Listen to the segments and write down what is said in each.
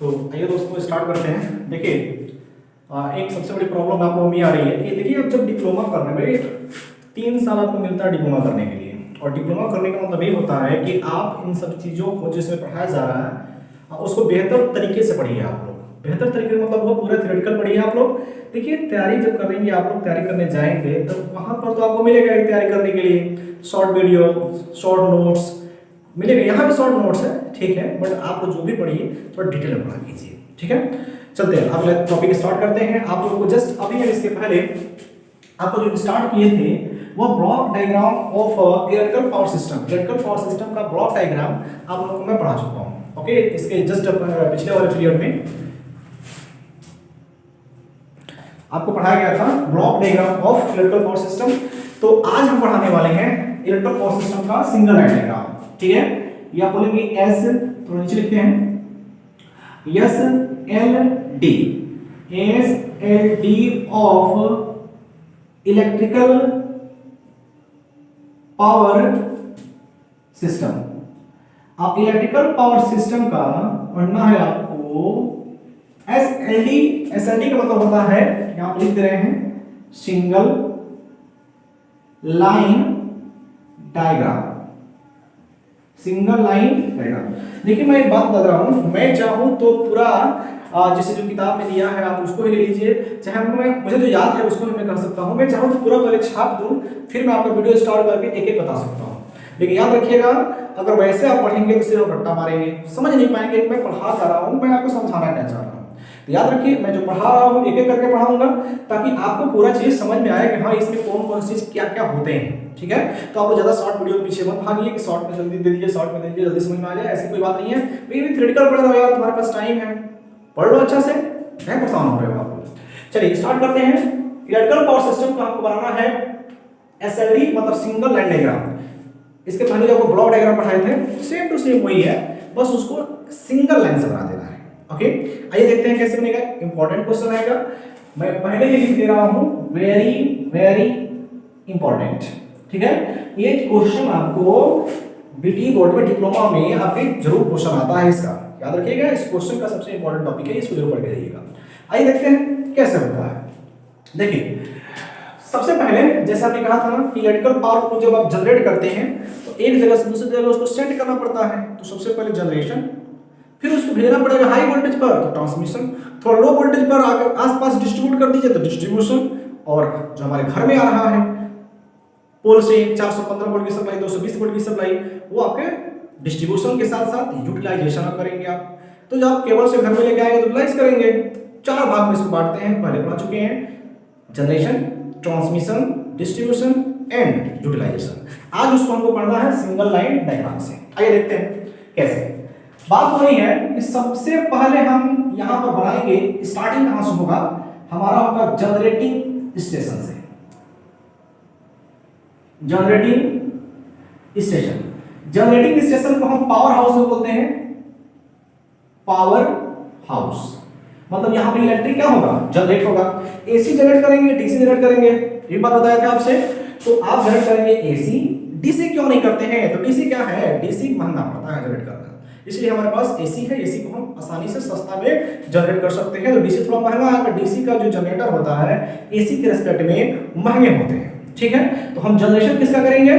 तो आइए दोस्तों स्टार्ट करते हैं। देखिए एक सबसे बड़ी प्रॉब्लम आप लोगों में आ रही है कि देखिए अब जब डिप्लोमा करने में 3 साल आपको मिलता है डिप्लोमा करने के लिए, और डिप्लोमा करने का मतलब ये होता है कि आप इन सब चीज़ों को जिसमें पढ़ाया जा रहा है उसको बेहतर तरीके से पढ़िए। आप लोग बेहतर तरीके का मतलब वो पूरा थ्योरेटिकल पढ़िए। आप लोग देखिए तैयारी जब करेंगे, आप लोग तैयारी करने जाएंगे तो वहाँ पर तो आपको मिलेगा ही तैयारी करने के लिए शॉर्ट वीडियो, शॉर्ट नोट्स मिलेगा। यहाँ भी शॉर्ट नोट्स है, ठीक है, बट आपको जो भी पढ़िए थोड़ा डिटेल में पढ़ा कीजिए, ठीक है। चलते हैं अगले टॉपिक स्टार्ट करते हैं। आप लोगों को जस्ट अभी इसके पहले आपको जो स्टार्ट किए थे वो block diagram of electrical power system, electrical power system का ब्लॉक डायग्राम आप लोगों को मैं पढ़ा चुका हूँ। ओके, इसके जस्ट पिछले वाले पीरियड में आपको पढ़ाया गया था block diagram of electrical power system. तो आज हम पढ़ाने वाले हैं इलेक्ट्रिकल पावर सिस्टम का सिंगल लाइन डायग्राम, ठीक है। ये आप बोलेंगे एस, थोड़ा नीचे लिखते हैं, S L D, S L D of electrical power system. आप इलेक्ट्रिकल पावर सिस्टम का पढ़ना है आपको S L D. S L D का मतलब होता है, यहां पर लिख दे रहे हैं, single line diagram, single line diagram. देखिए मैं एक बात बता रहा हूं, मैं चाहूं तो पूरा जैसे जो किताब में दिया है आप उसको ही ले लीजिए, चाहे मैं मुझे जो याद है उसको भी मैं कर सकता हूं। मैं चाहूं तो पूरा पहले छाप दूं, फिर मैं आपको वीडियो स्टार्ट करके एक एक बता सकता हूं। लेकिन याद रखिएगा अगर वैसे आप पढ़ेंगे तो सिर्फ रट्टा मारेंगे, समझ नहीं पाएंगे कि मैं पढ़ा जा रहा हूं, मैं आपको समझाना क्या चाह रहा हूं। तो याद रखिए मैं जो पढ़ा रहा हूं एक एक करके पढ़ाऊंगा ताकि आपको पूरा चीज समझ में आए कि हाँ इसमें कौन कौन सी चीज क्या क्या होते हैं, ठीक है। तो आप ज्यादा शॉर्ट वीडियो पीछे मत भागिए कि शॉर्ट में जल्दी दे दीजिए, शॉर्ट में दे दीजिए जल्दी समझ में आ जाए, ऐसी कोई बात नहीं है। लेकिन थ्योरेटिकल पढ़ रहे हो यार, तुम्हारे पास टाइम है, पढ़ लो अच्छा से, नहीं परेशान हो रहे हो आप। चलिए स्टार्ट करते हैं। इलेक्ट्रिकल पावर सिस्टम को आपको बनाना है एसएलडी मतलब सिंगल लाइन डायग्राम। इसके पहले जो आपको ब्लॉक डायग्राम पढ़ाए थे सेम टू सेम वही है, बस उसको सिंगल लाइन से बना देना है। ओके, आइए देखते हैं कैसे बनेगा। इंपॉर्टेंट क्वेश्चन आएगा, मैं पहले ही लिख दे रहा हूं, वेरी वेरी इंपॉर्टेंट, ठीक है। ये क्वेश्चन आपको बीटी बोर्ड में डिप्लोमा में आपके जरूर क्वेश्चन आता है, इसका याद रखिएगा। इस क्वेश्चन का सबसे इंपॉर्टेंट टॉपिक है, इसको जरूर पढ़ के जाइएगा। आइए देखते हैं कैसे होता है। देखिए सबसे पहले जैसा आपने कहा था ना कि इलेक्ट्रिकल पावर को जब आप जनरेट करते हैं तो एक जगह से दूसरी जगह उसको सेंड करना पड़ता है। तो सबसे पहले जनरेशन, फिर उसको भेजना पड़ेगा हाई वोल्टेज पर तो ट्रांसमिशन, थोड़ा लो वोल्टेज पर आसपास डिस्ट्रीब्यूट कर दीजिए तो डिस्ट्रीब्यूशन, और जो हमारे घर में आ रहा है पोल से 415 वोल्ट की सप्लाई, 220 वोल्ट की सप्लाई, वो आपके डिस्ट्रीब्यूशन के साथ साथ यूटिलाइजेशन करेंगे आप। तो जब आप केबल से घर में लेके आएंगे तो यूटिलाइज करेंगे। 4 भाग में इसको बांटते हैं, पहले पढ़ा चुके हैं, generation, transmission, distribution and utilisation. आज उसको हमको पढ़ना है सिंगल लाइन डायग्राम से। आइए देखते हैं कैसे। बात हो रही है कि सबसे पहले हम यहां पर बनाएंगे, स्टार्टिंग कहां से होगा, हमारा होगा जनरेटिंग स्टेशन से। जनरेटिंग स्टेशन, जनरेटिंग स्टेशन को हम पावर हाउस में बोलते हैं, पावर हाउस। मतलब यहां पे इलेक्ट्रिक क्या होगा, जनरेट होगा। एसी जनरेट करेंगे, डीसी जनरेट करेंगे, ये बात बताया था आपसे। तो आप जनरेट करेंगे एसी, डीसी क्यों नहीं करते हैं, तो डीसी क्या है, डीसी महंगा पड़ता है जनरेट करना, इसलिए हमारे पास एसी है। एसी को हम आसानी से सस्ता में जनरेट कर सकते हैं। तो डीसी थोड़ा महंगा है, पर डीसी का जो जनरेटर होता है एसी के रेस्पेक्ट में महंगे होते हैं, ठीक है। तो हम जनरेशन किसका करेंगे,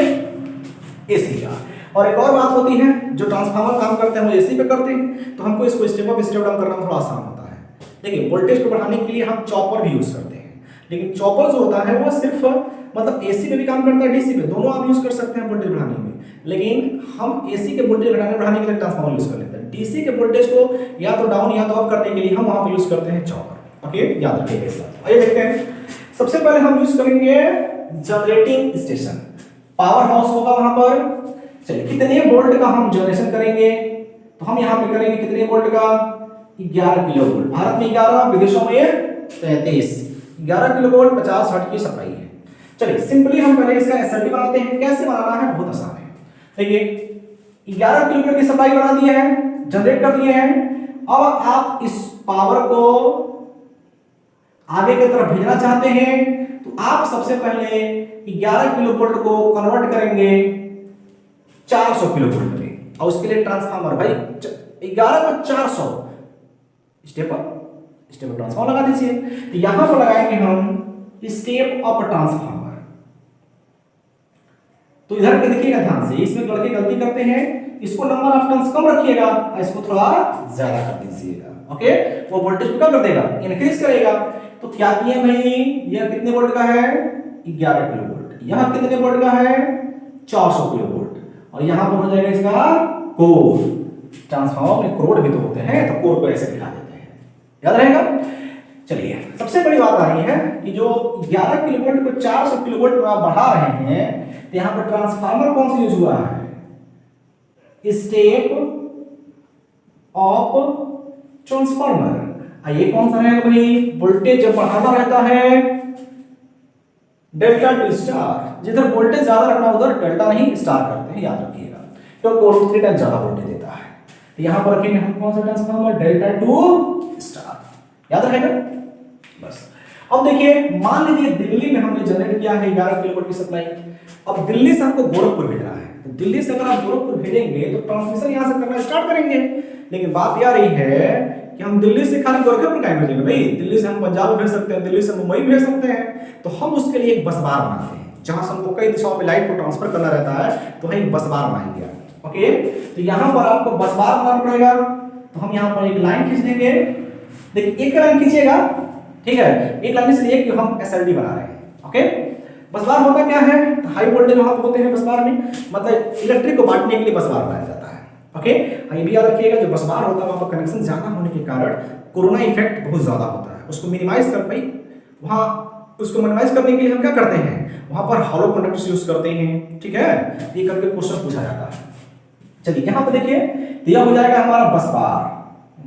एसी का। और एक और बात होती है, जो ट्रांसफार्मर काम करते हैं वो एसी पे करते हैं, तो हमको इसको स्टेप अप स्टेप डाउन करना थोड़ा आसान होता है। देखिए वोल्टेज को बढ़ाने के लिए हम चॉपर भी यूज करते हैं, लेकिन चॉपर जो होता है वो सिर्फ मतलब एसी में भी काम करता है, डीसी में, दोनों आप यूज कर सकते हैं वोल्टेज बढ़ाने में। लेकिन हम एसी के वोल्टेज बढ़ाने के लिए ट्रांसफार्मर यूज कर लेते हैं। डीसी के वोल्टेज को या तो डाउन या तो अप करने के लिए हम वहां पर यूज करते हैं चॉपर। ओके, याद रखिएगा इस बात। आइए देखते हैं। सबसे पहले हम यूज करेंगे जनरेटिंग स्टेशन, पावर हाउस होगा वहां पर। चलिए कितने वोल्ट का हम जनरेशन करेंगे, तो हम यहां पे करेंगे कितने वोल्ट का, 11 किलो वोल्ट। भारत में 11, विदेशों में 33, 11 किलो वोल्ट 50 हर्ट्ज की सप्लाई है। चलिए सिंपली हम पहले इसका एसएलडी बनाते हैं। कैसे बनाना है, बहुत आसान है। देखिए 11 किलो वोल्ट की सप्लाई बना दी है, जनरेट कर दिए हैं। अब आप इस पावर को आगे की तरफ भेजना चाहते हैं तो आप सबसे पहले 11 किलो वोल्ट को कन्वर्ट करेंगे 400 किलो वोल्ट में, और उसके लिए ट्रांसफार्मर भाई 11 को 400 स्टेप अप ट्रांसफार्मर लगा दीजिए। तो यहां पर लगाएंगे हम स्टेप अप ट्रांसफार्मर। तो इधर पे देखिएगा ध्यान से, इसमें लड़के गलती करते हैं, इसको नंबर ऑफ टर्न्स कम रखिएगा और इसको थोड़ा ज्यादा कर दीजिएगा। ओके, वो वोल्टेज को क्या कर देगा, इंक्रीज करेगा। तो क्या किए भाई, यह कितने वोल्ट का है, 11 किलो वोल्ट, यहां कितने वोल्ट का है, 400 किलो वोल्ट, और यहां पर हो जाएगा इसका कोर। ट्रांसफार्मर में कोर भी तो होते हैं, तो कोर को ऐसे दिखा देते हैं, याद रहेगा। चलिए, सबसे बड़ी बात आ रही है कि जो 11 किलो वोल्ट को 400 किलो वोल्ट में आप बढ़ा रहे हैं, तो यहां पर ट्रांसफार्मर कौन सा यूज हुआ है, स्टेप अप ट्रांसफार्मर। ये कौन सा है भाई, वोल्टेज जब बढ़ाना रहता है डेल्टा टू स्टार, जिधर वोल्टेज ज्यादा रखना उधर डेल्टा नहीं स्टार करते हैं, याद रखिएगा, क्योंकि कोर 3 टाइम ज्यादा वोल्टेज देता है। तो यहां पर रखेंगे हम कौन सा ट्रांसफार्मर, डेल्टा टू स्टार, याद रहेगा बस। अब देखिए, मान लीजिए दिल्ली में हमने जनरेट किया है 11 किलोवाट की सप्लाई, अब दिल्ली से हमको गोरखपुर भेजना है। तो दिल्ली से अगर आप गोरखपुर भेजेंगे तो ट्रांसमिशन यहां से करना स्टार्ट करेंगे, लेकिन बात यह रही है कि हम दिल्ली से खाली गोरखपुर काहे भेजेंगे भाई, दिल्ली से हम पंजाब भेज सकते हैं, दिल्ली से मुंबई भेज सकते हैं। तो हम उसके लिए एक बस बार बनाते हैं, जहां से हमको कई दिशाओं में लाइट को ट्रांसफर करना रहता है, तो हम एक बस बार बनाएंगे। ओके, तो यहां पर आपको बस बार बनाना पड़ेगा। तो हम यहां पर एक लाइन खींच देंगे, देखिए एक लाइन खींचिएगा, ठीक है, एक लाइन इसलिए कि हम एसएलडी बना रहे हैं। ओके, बस बार होता क्या है, हाई वोल्टेज वहां पर होते हैं बस बार में, मतलब इलेक्ट्रिक को बांटने के लिए बस बार बनाया जाता है। ओके, ये भी याद रखिएगा, जो बस बार होता है वहां पर कनेक्शन ज्यादा होने के कारण कोरोना इफेक्ट बहुत ज्यादा होता है, उसको मिनिमाइज कर पाई, वहां उसको मिनिमाइज करने के लिए हम क्या करते हैं, वहां पर हॉलो कंडक्टर्स यूज करते हैं। ठीक है, ये करके क्वेश्चन पूछा जाता है। चलिए यहां पर देखिए, तो यह हो जाएगा हमारा बस बार,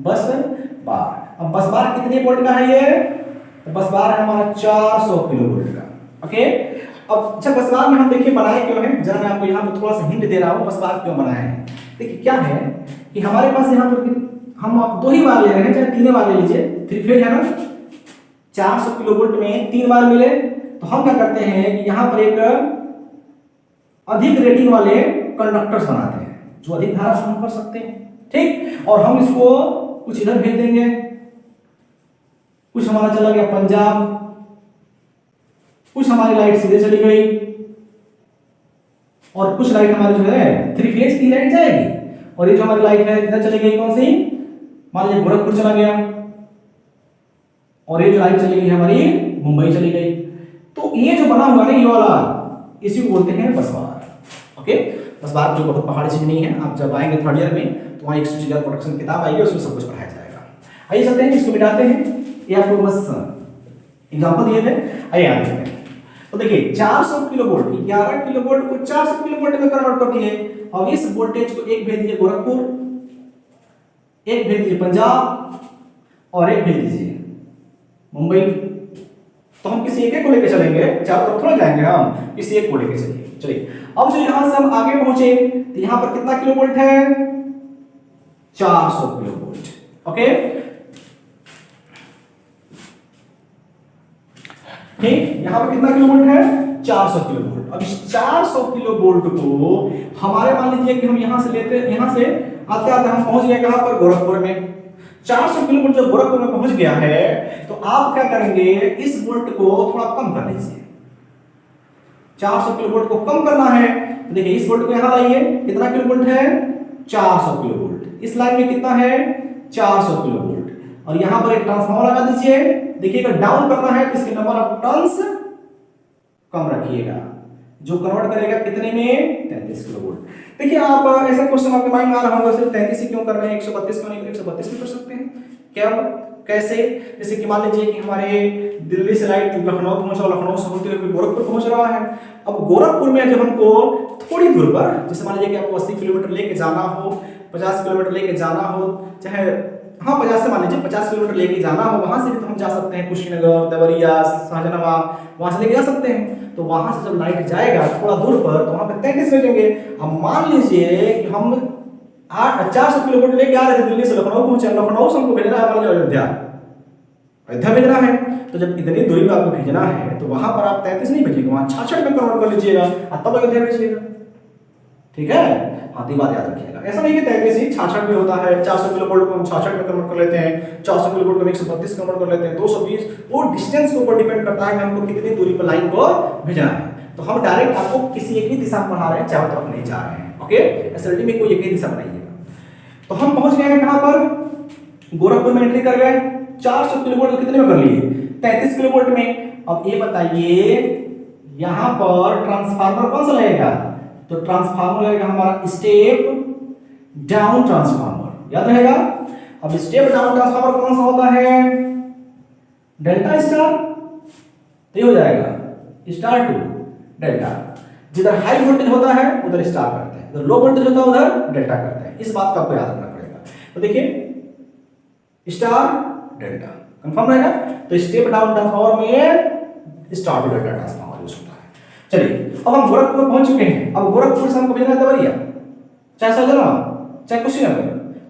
बस बार। अब बस बार कितने वोल्ट का है ये, तो बस बार है हमारा 400 किलो वोल्ट का। ओके, अब अच्छा बस बार में हम देखिए बनाए क्यों है, जरा मैं आपको यहाँ पर थोड़ा सा हिंट दे रहा हूँ बस बार क्यों बनाए हैं। देखिए क्या है कि हमारे पास यहाँ पर हम 2 ही बार ले रहे हैं, चाहे 3 बार ले लीजिए, 3 फेज है ना, 400 किलो वोल्ट में 3 बार मिले, तो हम क्या करते हैं कि यहाँ पर एक अधिक रेटिंग वाले कंडक्टर्स बनाते हैं, जो अधिक धारा सहन कर सकते हैं। ठीक, और हम इसको कुछ इधर भेज देंगे, कुछ हमारा चला गया पंजाब, कुछ हमारी लाइट सीधे चली गई, और कुछ लाइट हमारी जो है 3 फेज की लाइट जाएगी, और ये जो हमारी लाइट है इधर चली गई, कौन सी, मान लीजिए गोरखपुर चला गया, और ये जो लाइट चली गई हमारी मुंबई चली गई। तो ये जो बना हुआ है ये वाला, इसी को बोलते हैं बस बार। ओके, बस बार जो बहुत पहाड़ी चीज नहीं है, आप जब आएंगे 3rd ईयर में तो वहाँ एक स्विचर प्रोडक्शन किताब आएगी, उसमें सब कुछ पढ़ाया जाएगा। आइए चलते हैं, इसको मिटाते हैं, ये आपको बस एग्जांपल दिए थे, आइए आगे चलते हैं। तो देखिए 400 किलो वोल्ट, 11 किलो वोल्ट को 400 किलो वोल्ट में कन्वर्ट कर दिए। अब इस वोल्टेज को एक भेज दीजिए गोरखपुर, एक भेज दीजिए पंजाब, और एक भेज दीजिए मुंबई। तो हम किसी एक को लेकर चलेंगे, चारों तरफ थोड़ा जाएंगे, हम किसी एक को लेकर चलिए। चलिए, अब जो यहां से हम आगे पहुंचे, तो यहां पर कितना किलो वोल्ट है, 400 किलो वोल्ट। ओके, ठीक, यहां पर कितना किलो वोल्ट है, 400 किलो वोल्ट। अब इस 400 किलो वोल्ट को हमारे, मान लीजिए कि हम यहां से लेते, यहां से आते आते हम पहुंच गए कहां पर, गोरखपुर में। 400 किलो वोल्ट जब गोरखपुर में पहुंच गया है, तो आप क्या करेंगे, इस वोल्ट को थोड़ा कम कर लीजिए। 400 किलो वोल्ट को कम करना है, तो देखिए इस वोल्ट को यहां लाइए, कितना किलो वोल्ट है, 400 किलो वोल्ट। इस लाइन में कितना है, 400 किलो वोल्ट, और यहां पर एक ट्रांसफार्मर लगा दीजिए। देखिएगा डाउन करना है तो इसके नंबर ऑफ टर्न्स कम रखिएगा, जो कन्वर्ट करेगा कितने में, 33 किलो वोल्ट। देखिए आप ऐसा क्वेश्चन आपके माइंड में आ रहा होगा, सिर्फ 33 ही क्यों कर रहे हैं, 132 क्यों नहीं, 132 भी कर सकते हैं क्या, कैसे, जैसे कि मान लीजिए कि हमारे दिल्ली से लाइट लखनऊ पहुंचा, लखनऊ से होते हुए गोरखपुर पहुंच रहा है। अब गोरखपुर में जब हमको थोड़ी दूर पर, जैसे मान लीजिए कि आपको 80 किलोमीटर लेके जाना हो, 50 किलोमीटर लेके जाना हो, चाहे 50 से मान लीजिए 50 किलोमीटर लेके जाना हो, वहां से भी तो हम जा सकते हैं, कुशीनगर, देवरिया, शाहजहां, वहां से लेके जा सकते हैं। तो वहां से जब लाइट जाएगा थोड़ा दूर पर, तो वहां पे 33 भेजेंगे। अब मान लीजिए कि हम 400 किलोमीटर लेके आ रहे थे, दिल्ली से लखनऊ पहुंचे, लखनऊ से हमको भेजना है अयोध्या, अयोध्या भेजना है। तो जब इतनी दूरी पर आपको भेजना है, तो वहां पर आप 33 नहीं भेजिएगा, वहां 66 में कन्वर्ट कर लीजिएगा, तब अयोध्या भेजिएगा। ठीक है, हाँ तो बात याद रखिएगा। ऐसा नहीं कि 33 ही 66 में होता है, 400 किलो वोल्ट को हम 66 में कन्वर्ट कर लेते हैं, 400 किलो वोल्ट को 132 कन्वर्ट कर लेते हैं, 220, वो डिस्टेंस के ऊपर डिपेंड करता है कि हमको कितनी दूरी पर लाइन को भेजना है। तो हम डायरेक्ट आपको किसी एक ही दिशा में बढ़ा रहे हैं, चारों तरफ नहीं जा रहे हैं। ओके, एसएलडी में कोई एक ही दिशा बनाइएगा। तो हम पहुंच गए हैं कहां पर, गोरखपुर में एंट्री कर गए, 400 किलो वोल्ट कितने में कर लिए, 33 किलो वोल्ट में। अब ये बताइए यहां पर ट्रांसफार्मर कौन सा लगेगा, तो ट्रांसफार्मर लगेगा हमारा स्टेप डाउन ट्रांसफार्मर, याद रहेगा। अब स्टेप डाउन ट्रांसफार्मर कौन सा होता है, डेल्टा स्टार, तो ये हो जाएगा स्टार टू डेल्टा। जिधर हाई वोल्टेज होता है उधर स्टार करते हैं, उधर लो वोल्टेज होता है उधर डेल्टा करते हैं। इस बात का आपको याद रखना पड़ेगा। तो देखिए स्टार डेल्टा कंफर्म रहेगा। तो स्टेप डाउन ट्रांसफार्मर में star to delta transformer use होता है। चलिए अब हम गोरखपुर पहुंच चुके हैं। अब गोरखपुर से हमको भेजना है देवरिया, चाहे सहजनवा चाहे कुशीनगर,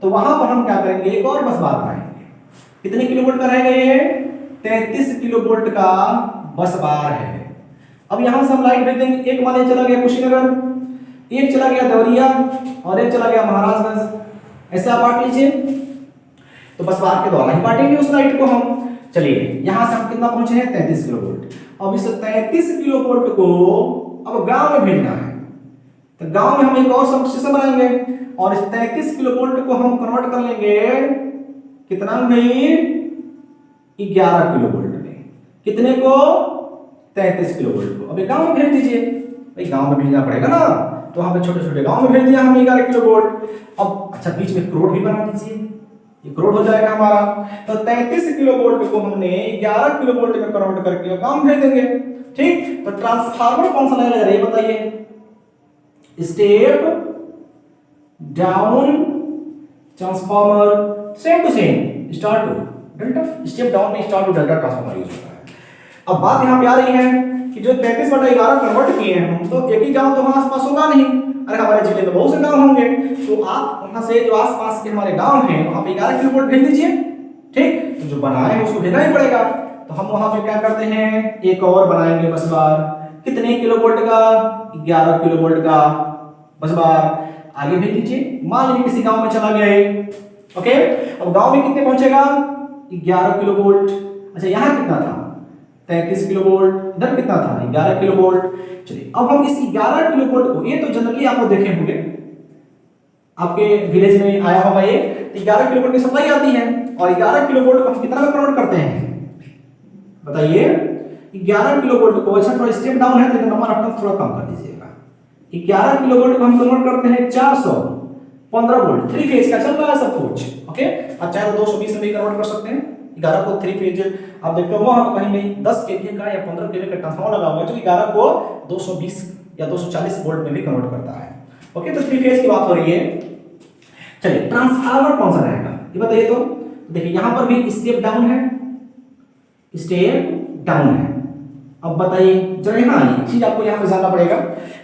तो वहां पर हम क्या करेंगे, एक और बस बार बनाएंगे। कितने किलो वोल्ट का रहेगा ये, 33 किलो वोल्ट का बस बार है। अब यहां से हम लाइट भेज देंगे, एक मान चला गया कुशीनगर, एक चला गया देवरिया और एक चला गया महाराजगंज। ऐसा बांट लीजिए, तो बस बार के द्वारा ही बांटेंगे उस लाइट को हम। चलिए यहां से हम कितना पहुंचे हैं, 33 किलो वोल्ट। अब इस 33 किलो वोल्ट को अब गांव में भेजना है, तो गांव में हम एक और सब सिस्टम बनाएंगे और इस 33 किलो वोल्ट को हम कन्वर्ट कर लेंगे कितना में, 11 किलो वोल्ट में। कितने को, 33 किलो वोल्ट को। अब ये गांव में भेज दीजिए, भाई गांव में भेजना पड़ेगा ना, तो वहां पे छोटे छोटे गांव में भेज दिया हमने 11 किलो वोल्ट। अब अच्छा बीच में करोड़ भी बना दीजिए, ये करोड़ हो जाएगा हमारा। तो 33 किलो वोल्ट को हमने 11 किलो वोल्ट में कन्वर्ट करके गांव में भेज देंगे। ठीक, तो ट्रांसफार्मर कौन सा लगेगा ये बताइए, step down transformer, same to same star to delta. Step down में star to delta transformer use होता है। अब बात यहां पे आ रही है कि जो 33/11 कन्वर्ट किए हैं हम, तो एक ही गांव तो वहां आसपास होगा नहीं, अरे हमारे जिले में बहुत से गांव होंगे, तो आप वहां से जो आसपास के हमारे गांव हैं वहां पे 11 किलो वोल्ट भेज दीजिए। ठीक, तो जो बनाए हैं उसको भेजना ही पड़ेगा। तो हम वहां पे क्या करते हैं, एक और बनाएंगे बस बार, कितने किलो वोल्ट का, 11 किलो वोल्ट का बस बार आगे भेज दीजिए। मान लीजिए किसी गांव में चला गया है, ओके, अब गांव में कितने पहुंचेगा, 11 किलो वोल्ट। अच्छा यहां कितना था, 33 किलो वोल्ट, इधर कितना था, 11 किलो वोल्ट। चलिए अब हम इस 11 किलो वोल्ट को, ये तो जनरली आपको देखे होंगे, आपके विलेज में आया होगा ये, तो 11 किलो वोल्ट की सप्लाई आती है और 11 किलो वोल्ट को हम कितना में कन्वर्ट करते हैं बताइए, 11 किलो वोल्ट को, अच्छा थोड़ा स्टेप डाउन है तो नंबर ऑफ टर्न्स थोड़ा कम कर दीजिएगा। 11 किलो वोल्ट को हम कन्वर्ट करते हैं 415 वोल्ट, 3 फेज का चल रहा है सब कुछ, ओके। आप चाहे तो 220 में भी कन्वर्ट कर सकते हैं। 11 को 3 फेज आप देखते हो वहां कहीं नहीं 10 केवीए का या 15 केवीए का ट्रांसफार्मर लगा हुआ है, जो 11 को 220 या 240 वोल्ट में भी कन्वर्ट करता है, ओके। तो 3 फेज की बात हो रही है। चलिए ट्रांसफार्मर कौन सा रहेगा ये बताइए। तो देखिए यहां पर भी स्टेप डाउन है, स्टेप डाउन है। अब बताइए जरा यहां आइए, चीज आपको यहां पे जानना पड़ेगा।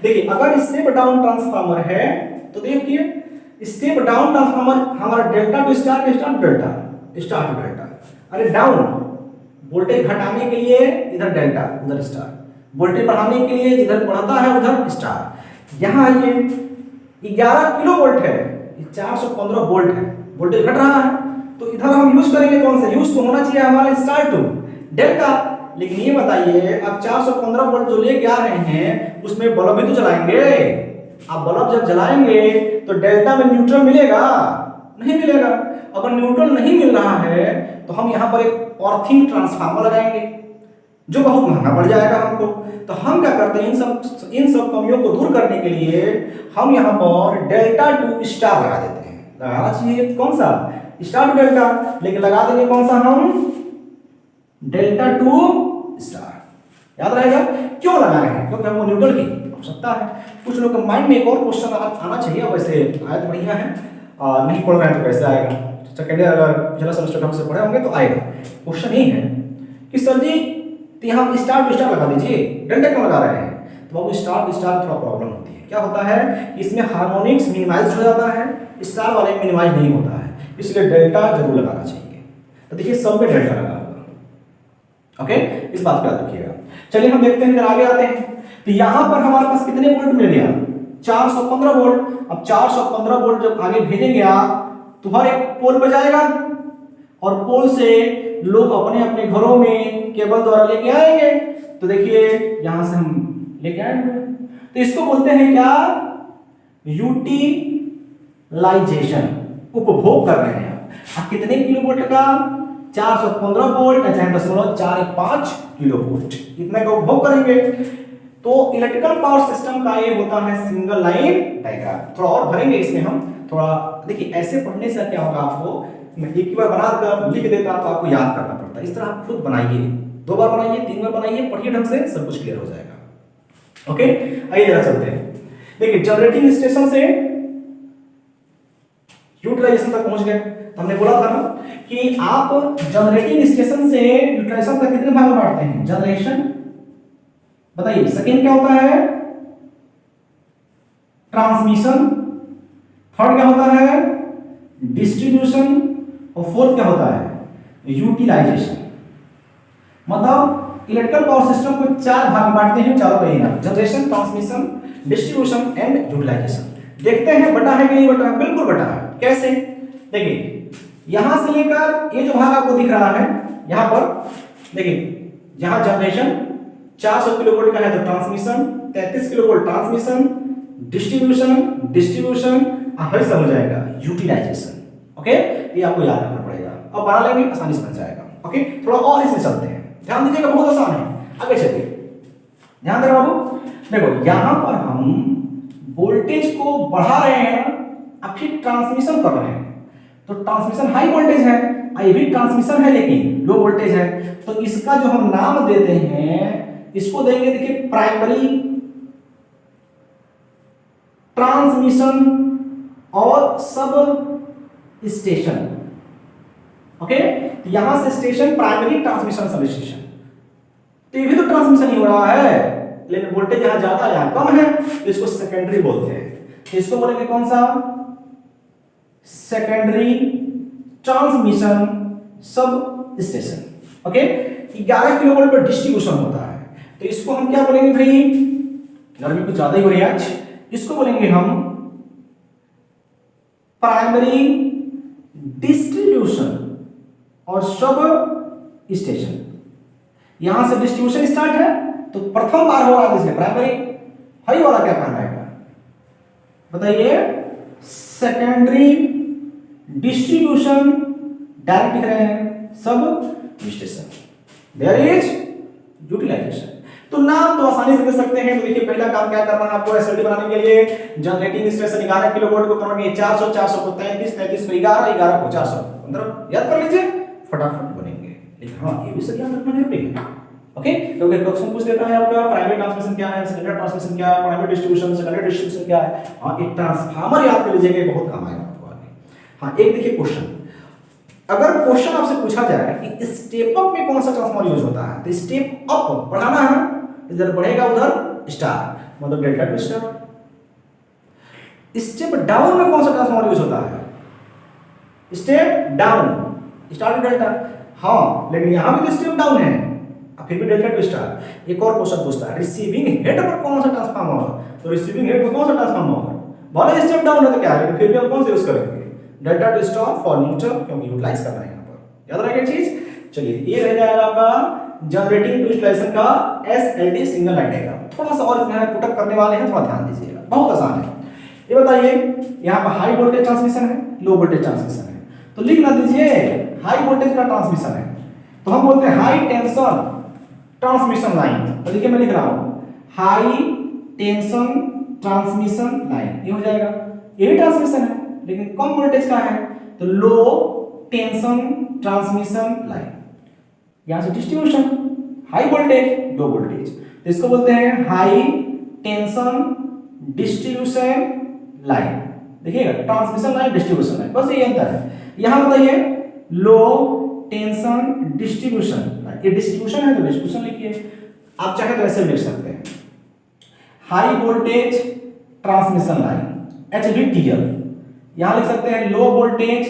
देखिए अगर स्टेप डाउन ट्रांसफार्मर है तो देखिए स्टेप डाउन ट्रांसफार्मर हमारा डेल्टा टू स्टार के star to delta, star to delta. अरे डाउन वोल्टेज घटाने के लिए इधर डेल्टा उधर स्टार, वोल्टेज बढ़ाने के लिए जिधर बढ़ता है उधर स्टार। यहां आइए 11 किलो वोल्ट है, 415 वोल्ट है, वोल्टेज घट रहा है, तो इधर हम यूज करेंगे कौन सा, यूज तो होना चाहिए हमारा स्टार टू डेल्टा। लेकिन ये बताइए अब 415 वोल्ट जो लेके आ रहे हैं उसमें बल्ब भी तो जलाएंगे। आप बल्ब जब जलाएंगे तो डेल्टा में न्यूट्रल मिलेगा, नहीं मिलेगा। अगर न्यूट्रल नहीं मिल रहा है तो हम यहाँ पर एक अर्थिंग ट्रांसफार्मर लगाएंगे जो बहुत महंगा पड़ जाएगा हमको। तो हम क्या करते हैं, इन सब कमियों को दूर करने के लिए हम यहाँ पर डेल्टा टू स्टार लगा देते हैं। लगाना चाहिए कौन सा, स्टार टू डेल्टा, लेकिन लगा देंगे कौन सा हम, डेल्टा टू स्टार। याद रहेगा क्यों लगा रहे हैं, क्योंकि हमको न्यूट्रल की आवश्यकता है। कुछ लोग के माइंड में एक और क्वेश्चन आना चाहिए, वैसे आया तो बढ़िया है, नहीं पढ़ रहे हैं तो कैसे आएगा। सेकेंड ईयर अगर पिछला सेमेस्टर ढंग से पढ़े होंगे तो आएगा। क्वेश्चन यही है कि सर जी यहाँ स्टार टू स्टार लगा दीजिए, डेल्टा क्यों लगा रहे हैं। तो अब स्टार टू स्टार थोड़ा प्रॉब्लम होती है। क्या होता है, इसमें हार्मोनिक्स मिनिमाइज हो जाता है, स्टार वाले में मिनिमाइज नहीं होता है, इसलिए डेल्टा जरूर लगाना चाहिए। तो देखिए सब में डेल्टा लगा होगा, ओके, इस बात को याद रखिएगा। चलिए हम देखते हैं, आगे आते हैं। तो यहाँ पर हमारे पास कितने वोल्ट मिल गया, 415 वोल्ट। अब 415 वोल्ट जब आगे भेजेंगे आप तो हर एक पोल पे जाएगा और पोल से लोग अपने अपने घरों में केबल द्वारा लेके आएंगे। तो देखिए यहां से हम लेके आएंगे, तो इसको बोलते हैं क्या, यूटिलाइजेशन, उपभोग कर रहे हैं आप। कितने किलो वोल्ट का, 415 वोल्ट, 0.415 किलो वोल्ट, इतना का उपभोग करेंगे। तो इलेक्ट्रिकल पावर सिस्टम का ये होता है सिंगल लाइन डायग्राम। थोड़ा और भरेंगे इसमें हम, थोड़ा देखिए ऐसे पढ़ने से क्या होगा, आपको मैं एक ही बार बनाकर लिख देता तो आपको याद करना पड़ता है। इस तरह आप खुद बनाइए, 2 बार बनाइए, 3 बार बनाइए, पढ़िए ढंग से, सब कुछ क्लियर हो जाएगा। ओके, आइए जरा चलते हैं। देखिए जनरेटिंग स्टेशन से यूटिलाइजेशन तक पहुंच गए। तो हमने बोला था ना कि आप जनरेटिंग स्टेशन से यूटिलाइजेशन तक कितने भाग में बांटते हैं। जनरेशन, बताइए, सेकेंड क्या होता है, ट्रांसमिशन, थर्ड क्या होता है, डिस्ट्रीब्यूशन, और फोर्थ क्या होता है, यूटिलाइजेशन। मतलब इलेक्ट्रिकल पावर सिस्टम को 4 भाग में बांटते हैं, चारों का ही नाम, generation, transmission, distribution and utilisation. देखते हैं बटा है कि नहीं बटा, बिल्कुल बटा है। कैसे, देखिए यहां से लेकर ये जो भाग आपको दिख रहा है, यहां पर देखिए, जहां जनरेशन 400 किलो वोल्ट का है तो transmission 33 kilo volt transmission, distribution ऐसा हो जाएगा यूटिलाइजेशन। ओके, ये आपको याद रखना पड़ेगा, अब बना लेंगे आसानी से बन जाएगा। ओके, थोड़ा और इसमें चलते हैं, ध्यान दीजिएगा, बहुत आसान है। आगे चलिए, ध्यान दे बाबू। देखो यहां पर हम वोल्टेज को बढ़ा रहे हैं, अब फिर ट्रांसमिशन कर रहे हैं, तो ट्रांसमिशन हाई वोल्टेज है, ये भी ट्रांसमिशन है लेकिन लो वोल्टेज है। तो इसका जो हम नाम देते हैं, इसको देंगे देखिए प्राइमरी ट्रांसमिशन और सब स्टेशन। ओके, तो यहां से station primary transmission sub station, तो ये भी तो ट्रांसमिशन ही हो रहा है, लेकिन वोल्टेज यहां ज्यादा यहां कम है, तो इसको सेकेंडरी बोलते हैं। इसको बोलेंगे कौन सा, secondary transmission sub station. Okay, 11 kilo volt पर डिस्ट्रीब्यूशन होता है, तो इसको हम क्या बोलेंगे भाई, गर्मी कुछ ज्यादा ही हो रही है आज, इसको बोलेंगे हम प्राइमरी डिस्ट्रीब्यूशन और सब स्टेशन। यहां से डिस्ट्रीब्यूशन स्टार्ट है, तो प्रथम बार हो रहा है इसमें प्राइमरी, हाई वाला क्या कहना है बताइए, सेकेंडरी डिस्ट्रीब्यूशन, डायरेक्ट लिख रहे हैं sub station, there is utilisation. तो नाम तो आसानी से दे सकते हैं। तो देखिए पहला काम क्या करना है आपको, एसएलडी बनाने के लिए जनरेटिंग स्टेशन 11 किलो वोल्ट को कन्वर्ट 400, 400 को 33, 33 को 11, 11 को 400, 15 याद कर लीजिए, फटाफट बनेंगे। लेकिन हाँ ये भी सही याद रखना जरूरी है। ओके, तो क्वेश्चन पूछ देता है आपका प्राइमरी ट्रांसमिशन क्या है, सेकेंडरी ट्रांसमिशन क्या है, प्राइमरी डिस्ट्रीब्यूशन, सेकेंडरी डिस्ट्रीब्यूशन क्या है। हाँ, एक ट्रांसफार्मर याद कर लीजिएगा, बहुत काम आएगा आपको आगे। हाँ, एक देखिए क्वेश्चन, अगर क्वेश्चन आपसे पूछा जाए कि स्टेप अप में कौन सा ट्रांसफार्मर यूज होता है, तो स्टेप अप बढ़ाना है, इधर बढ़ेगा उधर स्टार, मतलब delta to star. Step down में कौन सा ट्रांसफार्मर यूज होता है, step down, star to delta. हाँ, लेकिन यहां भी तो स्टेप डाउन है, फिर भी डेल्टा टू स्टार। एक और क्वेश्चन पूछता है रिसीविंग हेड पर कौन सा ट्रांसफार्मर, तो रिसीविंग हेड पर कौन सा ट्रांसफार्मर, भले स्टेप डाउन है तो क्या है, लेकिन फिर भी हम कौन सा यूज करेंगे, delta to star for neutral, क्योंकि यूटिलाइज करना है यहाँ पर, याद रखें चीज। चलिए ये रह जाएगा आपका जनरेटिंग टू यूटिलाइजेशन का एसएलडी सिंगल लाइन डायग्राम। थोड़ा सा और इसमें पुटअप करने वाले हैं, थोड़ा ध्यान दीजिएगा, बहुत आसान है। ये बताइए यहाँ पर हाई वोल्टेज ट्रांसमिशन है, लो वोल्टेज ट्रांसमिशन है, तो लिख ना दीजिए हाई वोल्टेज का ट्रांसमिशन है, तो हम बोलते हैं हाई टेंशन ट्रांसमिशन लाइन। तो देखिए मैं लिख रहा हूं हाई टेंशन ट्रांसमिशन लाइन, ये हो जाएगा, ये भी ट्रांसमिशन है लेकिन कम वोल्टेज का है, तो लो टेंशन ट्रांसमिशन लाइन। यहां से distribution high voltage low voltage, तो इसको बोलते हैं हाई टेंशन डिस्ट्रीब्यूशन लाइन। देखिएगा ट्रांसमिशन लाइन डिस्ट्रीब्यूशन लाइन, बस ये अंतर है। यहां बताइए लो टेंशन डिस्ट्रीब्यूशन लाइन, ये डिस्ट्रीब्यूशन है तो डिस्ट्रीब्यूशन लिखिए, आप चाहे तो ऐसे लिख सकते हैं high voltage transmission line HVTL, यहां लिख सकते हैं लो वोल्टेज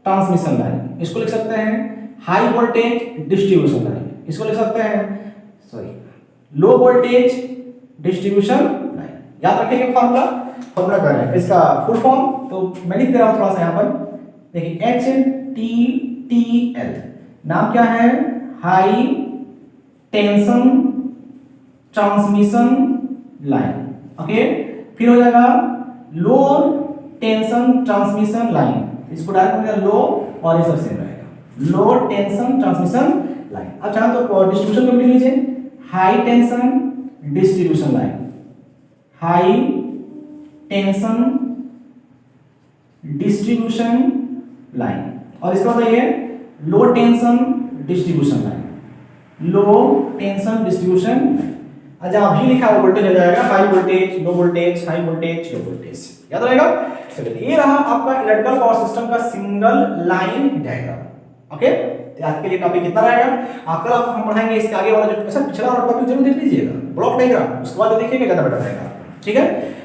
ट्रांसमिशन लाइन, इसको लिख सकते हैं हाई वोल्टेज डिस्ट्रीब्यूशन लाइन, इसको लिख सकते हैं लो वोल्टेज डिस्ट्रीब्यूशन लाइन, याद रखेंगे फॉर्मूला, फॉर्मूला क्या है इसका फुल फॉर्म, तो मैं लिख दे रहा हूं थोड़ा सा यहाँ पर, देखिए HTTL नाम क्या है, high tension transmission line, okay. फिर हो जाएगा लो टेंशन ट्रांसमिशन लाइन, इसको डायरेक्ट लो और ये सब सेम रहेगा, लो टेंशन ट्रांसमिशन लाइन। अब चाहे तो डिस्ट्रीब्यूशन को लिख लीजिए, high tension distribution line, high tension distribution line, और इसका मतलब ये लो टेंशन डिस्ट्रीब्यूशन लाइन, लो टेंशन डिस्ट्रीब्यूशन, जहां भी लिखा वो वोल्टेज हो जाएगा, high voltage low voltage, high voltage low voltage, याद रहेगा। चलिए ये रहा आपका इलेक्ट्रिकल पावर सिस्टम का सिंगल लाइन डायग्राम, ओके। तो आज के लिए टॉपिक कितना रहेगा, कल आप हम पढ़ाएंगे इसके आगे वाला जो सर पिछला वाला टॉपिक जरूर देख लीजिएगा, ब्लॉक डायग्राम, उसके बाद देखिएगा ज्यादा बेटर रहेगा, ठीक है।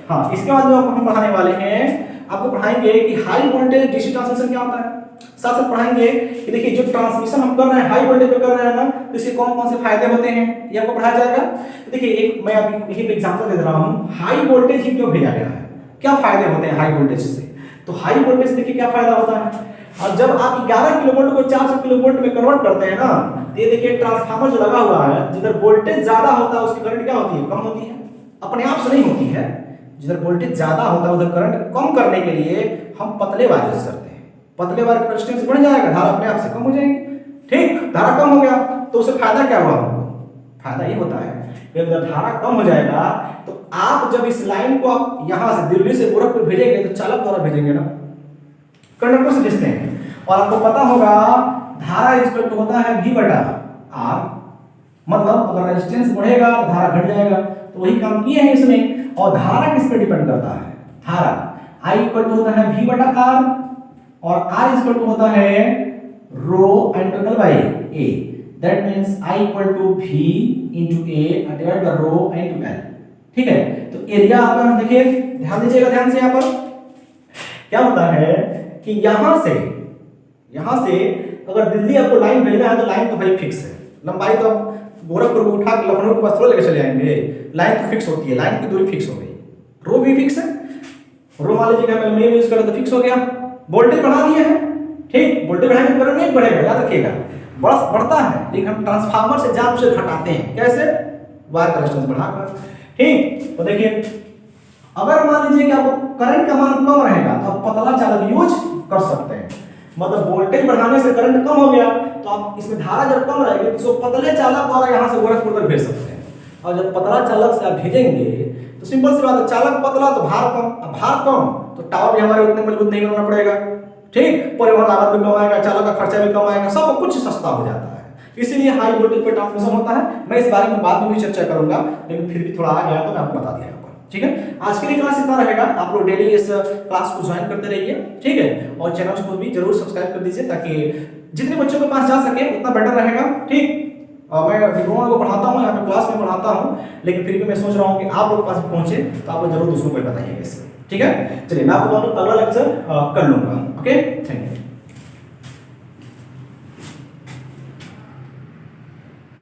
हाँ, इसके बाद जो हम पढ़ाने वाले हैं, आपको पढ़ाएंगे कि हाई वोल्टेज डीसी ट्रांसमिशन क्या होता है, साथ साथ पढ़ाएंगे कि देखिए जो ट्रांसमिशन हम कर रहे हैं हाई वोल्टेज पे कर रहे हैं ना, तो इसके कौन कौन से फायदे होते हैं ये आपको पढ़ाया जाएगा। तो देखिए एक मैं अभी यही पे एग्जांपल दे रहा हूं, हाई वोल्टेज ही क्यों भेजा गया है, क्या फायदे होते हैं हाई वोल्टेज से। तो हाई वोल्टेज देखिए क्या फायदा होता है, और जब आप 11 किलोवोल्ट को 400 किलोवोल्ट में कन्वर्ट करते हैं ना, तो ये देखिए ट्रांसफार्मर जो लगा हुआ है, जिधर वोल्टेज ज्यादा होता है उसकी करंट क्या होती है, कम होती है, अपने आप से नहीं होती है। जिधर वोल्टेज ज्यादा होता है उधर करंट कम करने के लिए हम पतले वायर यूज करते हैं, पतले वायर का रेजिस्टेंस बढ़ जाएगा, धारा अपने आप से कम हो जाएगी, ठीक। धारा कम हो गया तो उससे फायदा क्या हुआ हमको, फायदा ये होता है कि अगर धारा कम हो जाएगा तो आप जब इस लाइन को आप यहां से दिल्ली से गोरखपुर भेजेंगे तो चालक द्वारा भेजेंगे ना, कंडक्टर से भेजते हैं, और आपको पता होगा धारा इक्वल टू होता है V बटा R, मतलब अगर रेजिस्टेंस बढ़ेगा तो धारा घट जाएगा, तो वही काम किए हैं इसमें। और धारा किस पे डिपेंड करता है, धारा I इक्वल टू होता है V बटा R, और R इक्वल टू होता है rho and total by A, that means I equal to V into A divide by rho into L, ठीक है। तो एरिया आपका देखिए, ध्यान दीजिएगा ध्यान से, यहाँ पर क्या होता है कि यहां से अगर दिल्ली आपको लाइन भेजना है तो लाइन तो भाई फिक्स है, लंबाई तो आप गोरखपुर को उठा के लखनऊ के पास थोड़ा लेके चले आएंगे, लाइन तो फिक्स होती है, लाइन की दूरी फिक्स हो गई, रो भी फिक्स है, रो मान लीजिए मैं नहीं यूज करा तो फिक्स हो गया, वोल्टेज बढ़ा दिए हैं, ठीक। वोल्टेज बढ़ाने पर करंट नहीं बढ़ेगा, याद रखिएगा, बढ़ता है, लेकिन हम ट्रांसफार्मर से जान से घटाते हैं, कैसे, वायर का रेजिस्टेंस बढ़ाकर, ठीक। तो देखिए अगर मान लीजिए कि आपको करंट का मान कम रहेगा तो आप पतला चालक यूज कर सकते हैं, मतलब वोल्टेज बढ़ाने से करंट कम हो गया तो आप इसमें धारा जब कम रहेगी तो पतले चालक द्वारा यहां से गोरखपुर तक भेज सकते हैं, और जब पतला चालक से आप भेजेंगे तो सिंपल सी बात है, चालक पतला तो भार कम, अब भार कम तो टावर भी हमारे उतने मजबूत नहीं बनाना पड़ेगा, ठीक। परिवहन लागत भी कम आएगा, चालक का खर्चा भी कम आएगा, सब कुछ सस्ता हो जाता है, इसीलिए हाई वोल्टेज पर ट्रांसमिशन होता है। मैं इस बारे में बाद में भी चर्चा करूंगा, लेकिन फिर भी थोड़ा आ गया तो मैं आपको बता दिया, ठीक है। आज के लिए क्लास इतना रहेगा, आप लोग डेली इस क्लास को ज्वाइन करते रहिए, ठीक है, और चैनल को भी जरूर सब्सक्राइब कर दीजिए ताकि जितने बच्चों के पास जा सके उतना बेटर रहेगा, ठीक। मैं डिप्लोमा को पढ़ाता हूँ, यहाँ पे क्लास में पढ़ाता हूँ, लेकिन फिर भी मैं सोच रहा हूँ कि आप लोग के पास पहुंचे तो आप लोग जरूर दूसरों को बताइएगा इससे, ठीक है। चलिए मैं आपको अगला लेक्चर कर लूंगा, ओके, थैंक यू।